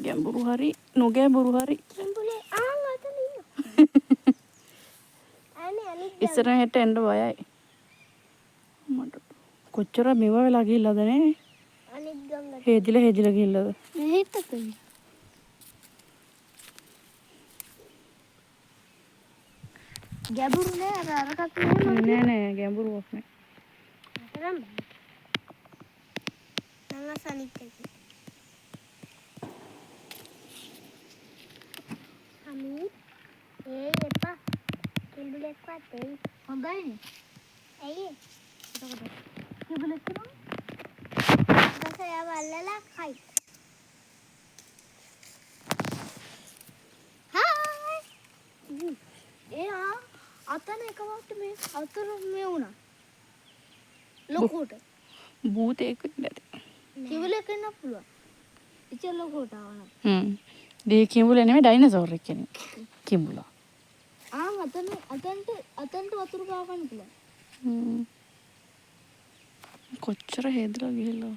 ගැඹුරු හරි නොගැඹුරු හරි ඉස්සරහට එන්න බයයි මට කොච්චර මෙව වෙලා ගිහිල්ලාද නේ හේදිලා ගිහිල්ලාද ගැඹුරු නෑ අරකට නෑ ගැඹුරුවක් නෑ හොඳයි ඇයි කිඹුලෙක් එයා අතන එකවට මේ අතර මේ වුණා ලොකුට භූතයෙක් නැති කිඹුලෙක් ඉන්න පුළුවන් ඉතින් ලොකුට ආවනම් දී කිඹුල නෙමෙයි ඩයිනෝසෝර් එක කියන්නේ කිඹුලා අතන්ට වතුර පාවන්න පුළුවන් කොච්චර හේදලා ගිහිල්ලා